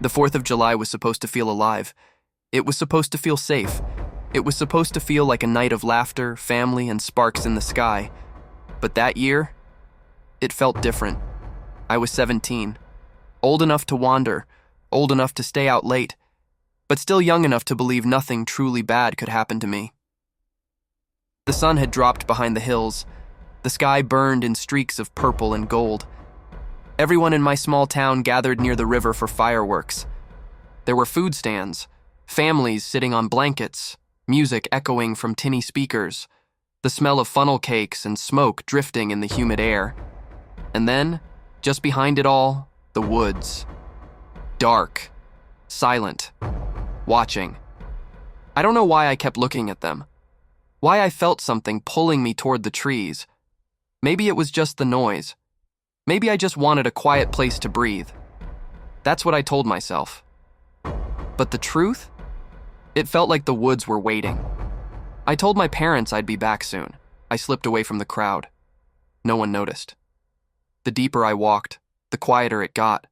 The 4th of July was supposed to feel alive. It was supposed to feel safe. It was supposed to feel like a night of laughter, family, and sparks in the sky. But that year, it felt different. I was 17, old enough to wander, old enough to stay out late, but still young enough to believe nothing truly bad could happen to me. The sun had dropped behind the hills. The sky burned in streaks of purple and gold. Everyone in my small town gathered near the river for fireworks. There were food stands, families sitting on blankets, music echoing from tinny speakers, the smell of funnel cakes and smoke drifting in the humid air. And then, just behind it all, the woods. Dark, silent, watching. I don't know why I kept looking at them. Why I felt something pulling me toward the trees. Maybe it was just the noise. Maybe I just wanted a quiet place to breathe. That's what I told myself. But the truth? It felt like the woods were waiting. I told my parents I'd be back soon. I slipped away from the crowd. No one noticed. The deeper I walked, the quieter it got.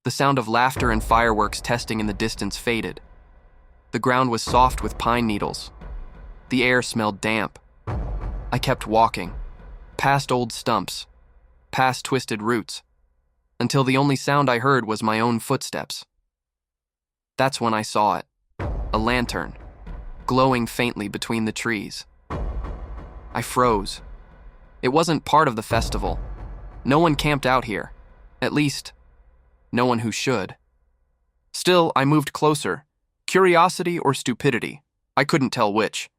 The sound of laughter and fireworks testing in the distance faded. The ground was soft with pine needles. The air smelled damp. I kept walking, past old stumps, past twisted roots, until the only sound I heard was my own footsteps. That's when I saw it, a lantern, glowing faintly between the trees. I froze. It wasn't part of the festival. No one camped out here. At least, no one who should. Still, I moved closer. Curiosity or stupidity, I couldn't tell which.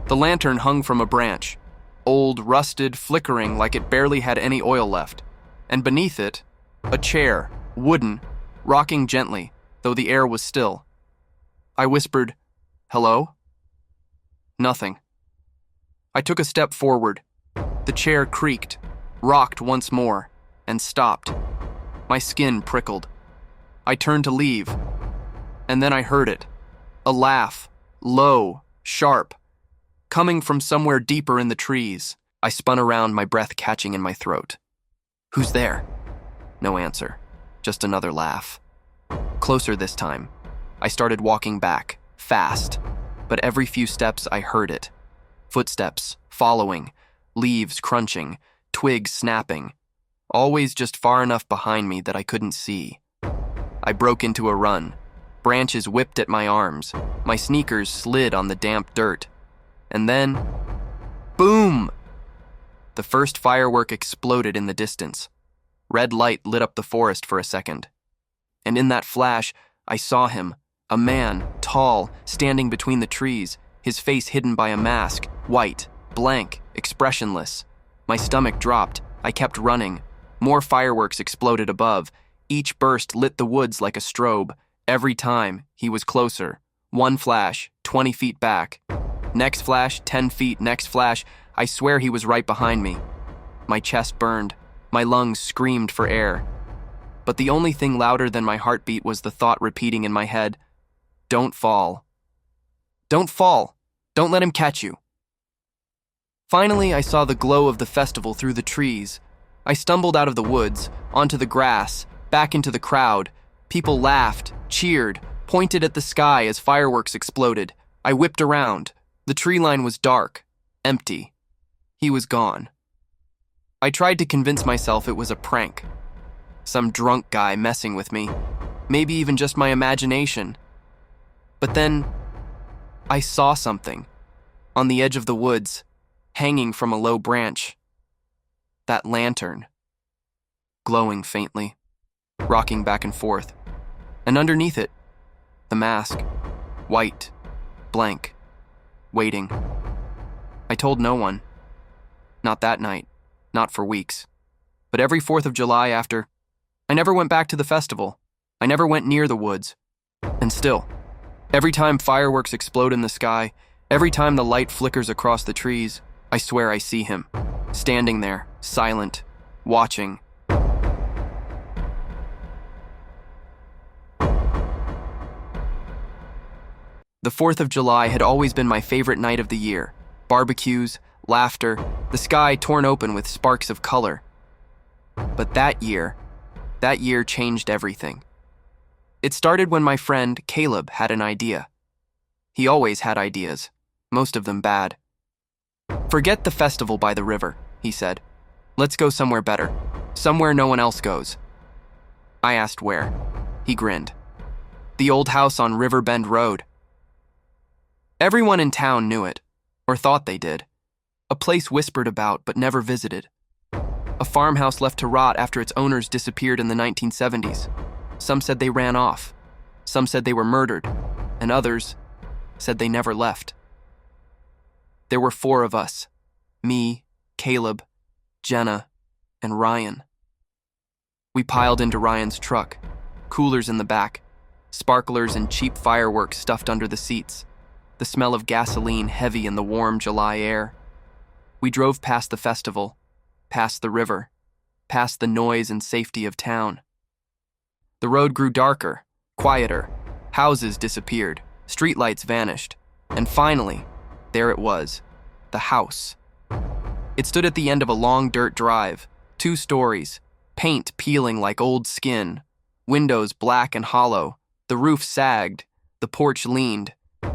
The lantern hung from a branch, old, rusted, flickering like it barely had any oil left, and beneath it, a chair, wooden, rocking gently, though the air was still. I whispered, "Hello?" Nothing. I took a step forward. The chair creaked, rocked once more, and stopped. My skin prickled. I turned to leave, and then I heard it. A laugh, low, sharp, coming from somewhere deeper in the trees. I spun around, my breath catching in my throat. "Who's there?" No answer, just another laugh. Closer this time. I started walking back, fast, but every few steps I heard it. Footsteps, following, leaves crunching, twigs snapping, always just far enough behind me that I couldn't see. I broke into a run. Branches whipped at my arms. My sneakers slid on the damp dirt. And then, boom! The first firework exploded in the distance. Red light lit up the forest for a second. And in that flash, I saw him, a man, tall, standing between the trees, his face hidden by a mask, white, blank, expressionless. My stomach dropped. I kept running. More fireworks exploded above. Each burst lit the woods like a strobe. Every time, he was closer. One flash, 20 feet back. Next flash, 10 feet, next flash. I swear he was right behind me. My chest burned. My lungs screamed for air. But the only thing louder than my heartbeat was the thought repeating in my head, "Don't fall. Don't fall. Don't let him catch you." Finally, I saw the glow of the festival through the trees. I stumbled out of the woods, onto the grass, back into the crowd. People laughed, cheered, pointed at the sky as fireworks exploded. I whipped around. The tree line was dark, empty. He was gone. I tried to convince myself it was a prank. Some drunk guy messing with me. Maybe even just my imagination. But then, I saw something. On the edge of the woods, hanging from a low branch. That lantern. Glowing faintly, rocking back and forth. And underneath it, the mask. White, blank, waiting. I told no one. Not that night, not for weeks. But every 4th of July after, I never went back to the festival. I never went near the woods. And still, every time fireworks explode in the sky, every time the light flickers across the trees, I swear I see him, standing there, silent, watching. The 4th of July had always been my favorite night of the year. Barbecues, laughter, the sky torn open with sparks of color. But that year changed everything. It started when my friend Caleb had an idea. He always had ideas, most of them bad. "Forget the festival by the river," he said. "Let's go somewhere better, somewhere no one else goes." I asked where. He grinned. "The old house on Riverbend Road." Everyone in town knew it, or thought they did. A place whispered about but never visited. A farmhouse left to rot after its owners disappeared in the 1970s. Some said they ran off. Some said they were murdered. And others said they never left. There were 4 of us. Me, Caleb, Jenna, and Ryan. We piled into Ryan's truck, coolers in the back, sparklers and cheap fireworks stuffed under the seats, the smell of gasoline heavy in the warm July air. We drove past the festival, past the river, past the noise and safety of town. The road grew darker, quieter, houses disappeared, streetlights vanished, and finally, there it was, the house. It stood at the end of a long dirt drive, 2 stories, paint peeling like old skin, windows black and hollow, the roof sagged, the porch leaned.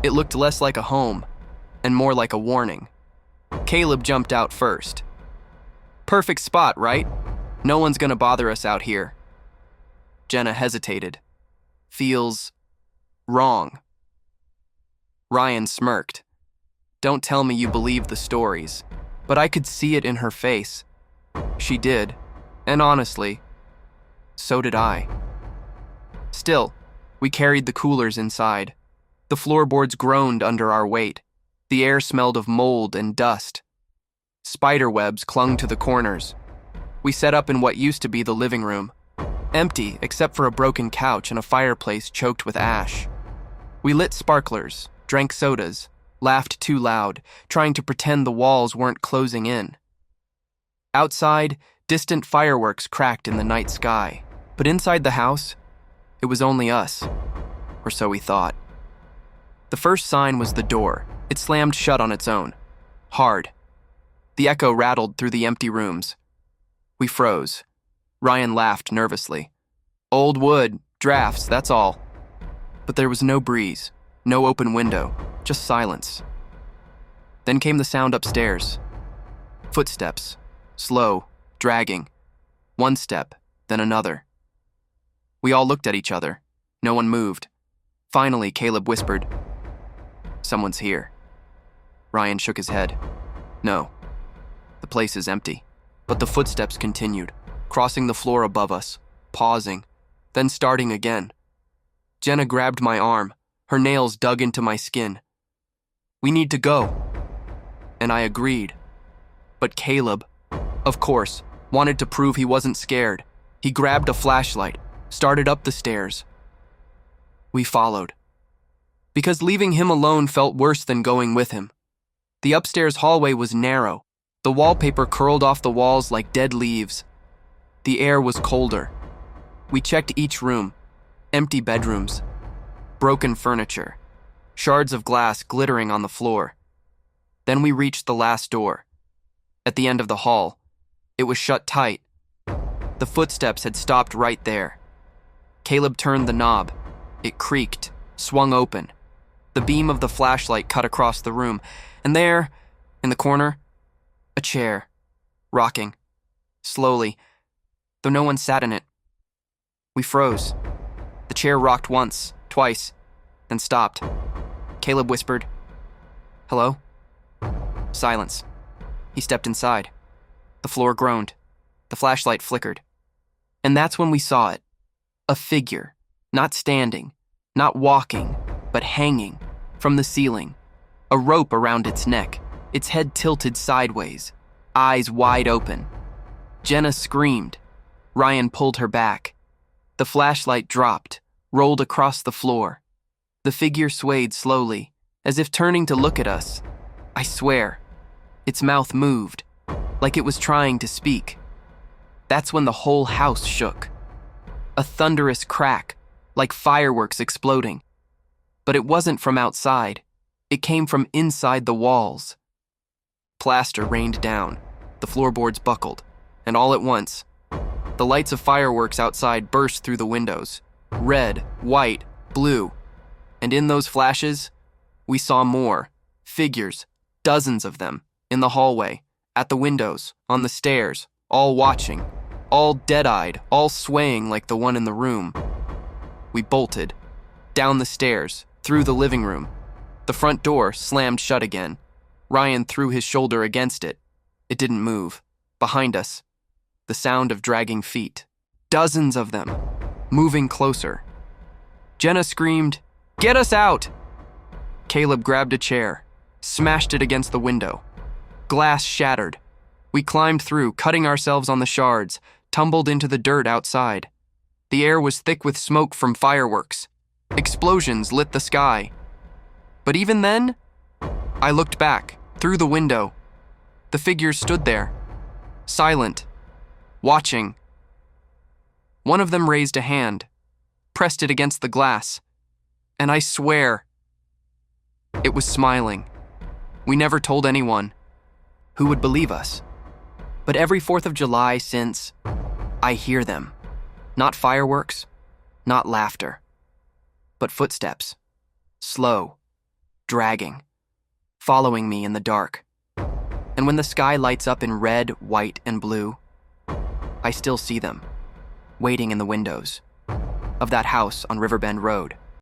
It looked less like a home, and more like a warning. Caleb jumped out first. "Perfect spot, right? No one's gonna bother us out here." Jenna hesitated. "Feels wrong." Ryan smirked. "Don't tell me you believe the stories." But I could see it in her face. She did, and honestly, so did I. Still, we carried the coolers inside. The floorboards groaned under our weight. The air smelled of mold and dust. Spider webs clung to the corners. We set up in what used to be the living room, empty except for a broken couch and a fireplace choked with ash. We lit sparklers, drank sodas, laughed too loud, trying to pretend the walls weren't closing in. Outside, distant fireworks cracked in the night sky, but inside the house, it was only us, or so we thought. The first sign was the door. It slammed shut on its own, hard. The echo rattled through the empty rooms. We froze. Ryan laughed nervously. "Old wood, drafts, that's all." But there was no breeze, no open window, just silence. Then came the sound upstairs. Footsteps, slow, dragging. One step, then another. We all looked at each other. No one moved. Finally, Caleb whispered, "Someone's here." Ryan shook his head. "No, the place is empty." But the footsteps continued, crossing the floor above us, pausing, then starting again. Jenna grabbed my arm, her nails dug into my skin. "We need to go." And I agreed. But Caleb, of course, wanted to prove he wasn't scared. He grabbed a flashlight, started up the stairs. We followed. Because leaving him alone felt worse than going with him. The upstairs hallway was narrow. The wallpaper curled off the walls like dead leaves. The air was colder. We checked each room. Empty bedrooms. Broken furniture. Shards of glass glittering on the floor. Then we reached the last door. At the end of the hall. It was shut tight. The footsteps had stopped right there. Caleb turned the knob. It creaked, swung open. The beam of the flashlight cut across the room, and there, in the corner, a chair, rocking, slowly, though no one sat in it. We froze. The chair rocked once, twice, then stopped. Caleb whispered, "Hello?" Silence. He stepped inside. The floor groaned. The flashlight flickered. And that's when we saw it. A figure, not standing, not walking, but hanging from the ceiling. A rope around its neck, its head tilted sideways, eyes wide open. Jenna screamed. Ryan pulled her back. The flashlight dropped, rolled across the floor. The figure swayed slowly, as if turning to look at us. I swear, its mouth moved, like it was trying to speak. That's when the whole house shook. A thunderous crack, like fireworks exploding. But it wasn't from outside. It came from inside the walls. Plaster rained down. The floorboards buckled. And all at once, the lights of fireworks outside burst through the windows. Red, white, blue. And in those flashes, we saw more. Figures, dozens of them, in the hallway, at the windows, on the stairs, all watching, all dead-eyed, all swaying like the one in the room. We bolted, down the stairs, through the living room. The front door slammed shut again. Ryan threw his shoulder against it. It didn't move. Behind us, the sound of dragging feet. Dozens of them, moving closer. Jenna screamed, "Get us out!" Caleb grabbed a chair, smashed it against the window. Glass shattered. We climbed through, cutting ourselves on the shards, tumbled into the dirt outside. The air was thick with smoke from fireworks. Explosions lit the sky. But even then, I looked back, through the window. The figures stood there, silent, watching. One of them raised a hand, pressed it against the glass, and I swear, it was smiling. We never told anyone. Who would believe us? But every 4th of July since, I hear them. Not fireworks, not laughter, but footsteps, slow, dragging, following me in the dark. And when the sky lights up in red, white, and blue, I still see them, waiting in the windows of that house on Riverbend Road.